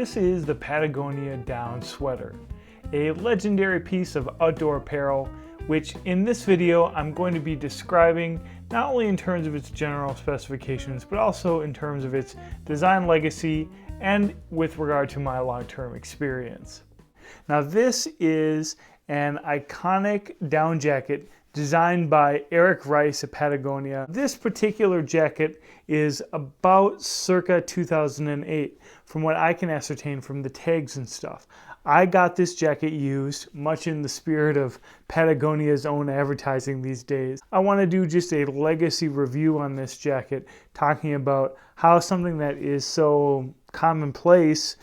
This is the Patagonia down sweater, a legendary piece of outdoor apparel, which in this video I'm going to be describing not only in terms of its general specifications, but also in terms of its design legacy and with regard to my long-term experience. Now this is an iconic down jacket designed by Eric Rice at Patagonia. This particular jacket is about circa 2008 from what I can ascertain from the tags and stuff. I got this jacket used much in the spirit of Patagonia's own advertising these days. I want to do just a legacy review on this jacket, talking about how something that is so commonplace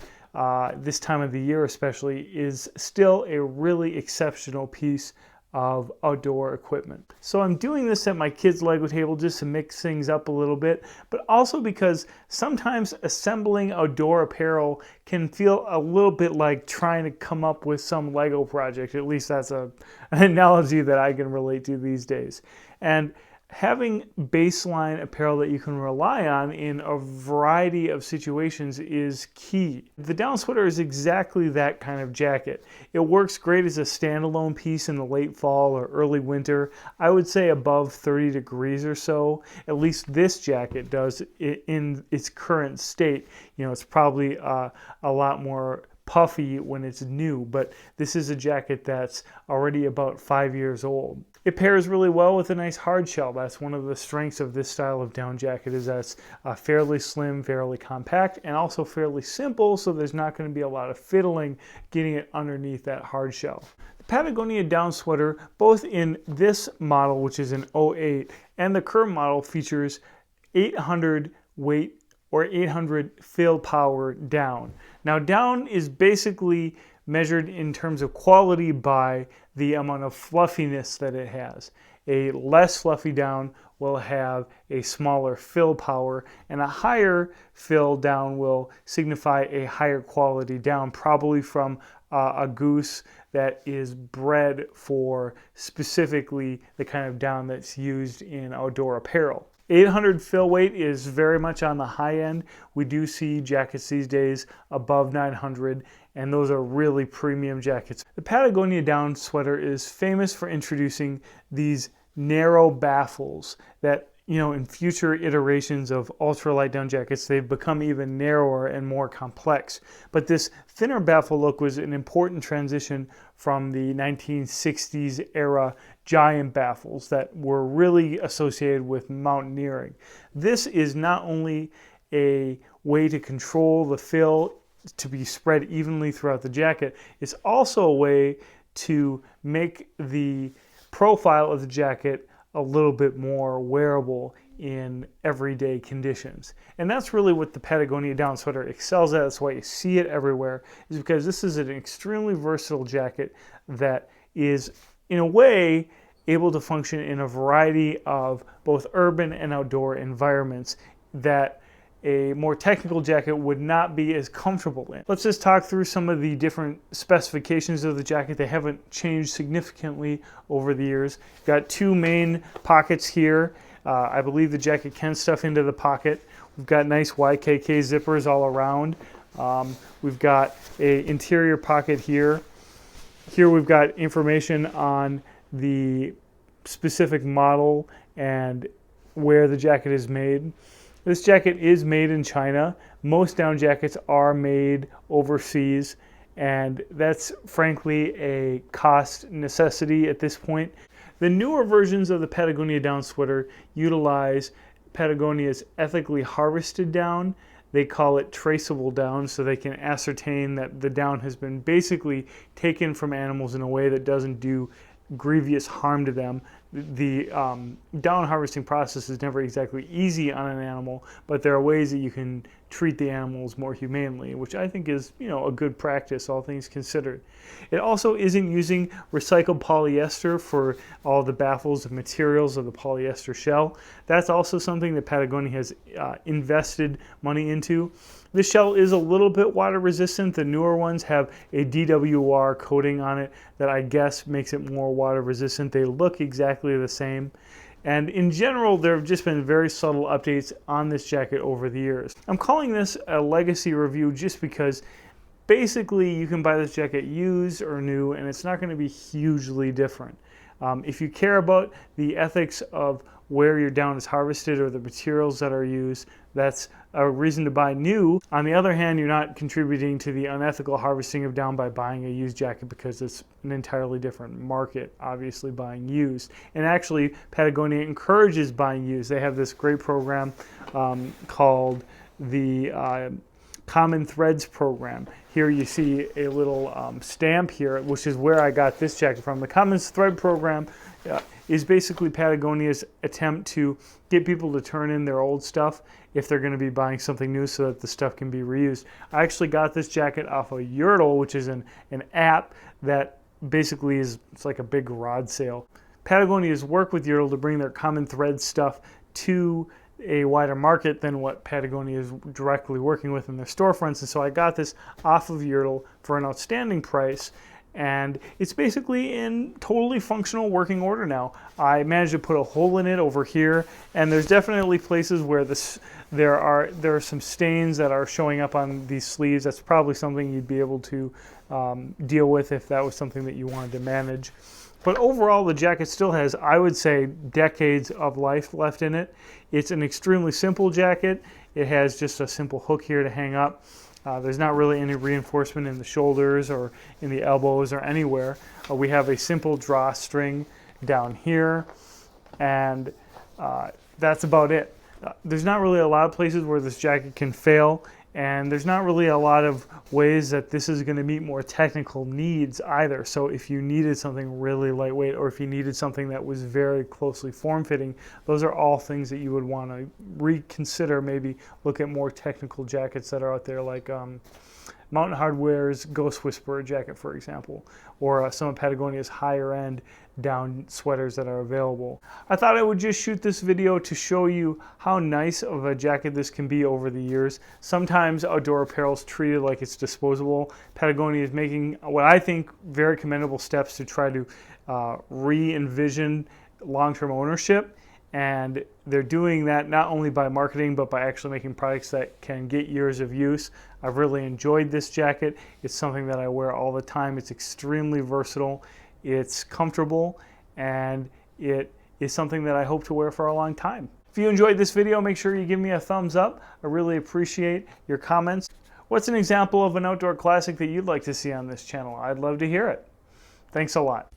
this time of the year especially is still a really exceptional piece of outdoor equipment. So I'm doing this at my kids' Lego table just to mix things up a little bit, but also because sometimes assembling outdoor apparel can feel a little bit like trying to come up with some Lego project. At least that's an analogy that I can relate to these days. And having baseline apparel that you can rely on in a variety of situations is key. The down sweater is exactly that kind of jacket. It works great as a standalone piece in the late fall or early winter. I would say above 30 degrees or so. At least this jacket does in its current state. You know, it's probably a lot more puffy when it's new, but this is a jacket that's already about 5 years old. It pairs really well with a nice hard shell. That's one of the strengths of this style of down jacket, is that it's fairly slim, fairly compact, and also fairly simple, so there's not going to be a lot of fiddling getting it underneath that hard shell. The Patagonia down sweater, both in this model, which is an 08, and the current model, features 800 weight or 800 fill power down. Now down is basically measured in terms of quality by the amount of fluffiness that it has. A less fluffy down will have a smaller fill power, and a higher fill down will signify a higher quality down, probably from a goose that is bred for specifically the kind of down that's used in outdoor apparel. 800 fill weight is very much on the high end. We do see jackets these days above 900, and those are really premium jackets. The Patagonia down sweater is famous for introducing these narrow baffles that, you know, in future iterations of ultralight down jackets, they've become even narrower and more complex. But this thinner baffle look was an important transition from the 1960s era giant baffles that were really associated with mountaineering. This is not only a way to control the fill to be spread evenly throughout the jacket, it's also a way to make the profile of the jacket a little bit more wearable in everyday conditions. And that's really what the Patagonia down sweater excels at. That's why you see it everywhere, is because this is an extremely versatile jacket that is, in a way, able to function in a variety of both urban and outdoor environments that a more technical jacket would not be as comfortable in. Let's just talk through some of the different specifications of the jacket. They haven't changed significantly over the years. Got two main pockets here. I believe the jacket can stuff into the pocket. We've got nice YKK zippers all around. We've got an interior pocket here. Here we've got information on the specific model and where the jacket is made. This jacket is made in China. Most down jackets are made overseas, and that's frankly a cost necessity at this point. The newer versions of the Patagonia down sweater utilize Patagonia's ethically harvested down. They call it traceable down, so they can ascertain that the down has been basically taken from animals in a way that doesn't do grievous harm to them. The down harvesting process is never exactly easy on an animal, but there are ways that you can treat the animals more humanely, which I think is, you know, a good practice, all things considered. It also isn't using recycled polyester for all the baffles and materials of the polyester shell. That's also something that Patagonia has invested money into. This shell is a little bit water resistant. The newer ones have a DWR coating on it that I guess makes it more water resistant. They look exactly the same. And in general, there have just been very subtle updates on this jacket over the years. I'm calling this a legacy review just because basically you can buy this jacket used or new, and it's not going to be hugely different. If you care about the ethics of where your down is harvested or the materials that are used, that's a reason to buy new. On the other hand, you're not contributing to the unethical harvesting of down by buying a used jacket, because it's an entirely different market, obviously, buying used. And actually, Patagonia encourages buying used. They have this great program called the Common Threads program. Here you see a little stamp here, which is where I got this jacket from. The Common Thread program is basically Patagonia's attempt to get people to turn in their old stuff if they're going to be buying something new, so that the stuff can be reused. I actually got this jacket off of Yurtle, which is an app that basically it's like a big garage sale. Patagonia's worked with Yurtle to bring their Common Thread stuff to a wider market than what Patagonia is directly working with in their storefronts. And so I got this off of Yurtle for an outstanding price, and it's basically in totally functional working order now. I managed to put a hole in it over here, and there's definitely places where there are some stains that are showing up on these sleeves. That's probably something you'd be able to deal with if that was something that you wanted to manage. But overall, the jacket still has, I would say, decades of life left in it. It's an extremely simple jacket. It has just a simple hook here to hang up. There's not really any reinforcement in the shoulders or in the elbows or anywhere. We have a simple drawstring down here, and that's about it. There's not really a lot of places where this jacket can fail, and there's not really a lot of ways that this is going to meet more technical needs either. So if you needed something really lightweight, or if you needed something that was very closely form-fitting, those are all things that you would want to reconsider. Maybe look at more technical jackets that are out there, like Mountain Hardware's Ghost Whisperer jacket, for example, or some of Patagonia's higher-end down sweaters that are available. I thought I would just shoot this video to show you how nice of a jacket this can be over the years. Sometimes outdoor apparel is treated like it's disposable. Patagonia is making what I think very commendable steps to try to re-envision long-term ownership. And they're doing that not only by marketing, but by actually making products that can get years of use. I've really enjoyed this jacket. It's something that I wear all the time. It's extremely versatile. It's comfortable, and it is something that I hope to wear for a long time. If you enjoyed this video, make sure you give me a thumbs up. I really appreciate your comments. What's an example of an outdoor classic that you'd like to see on this channel? I'd love to hear it. Thanks a lot.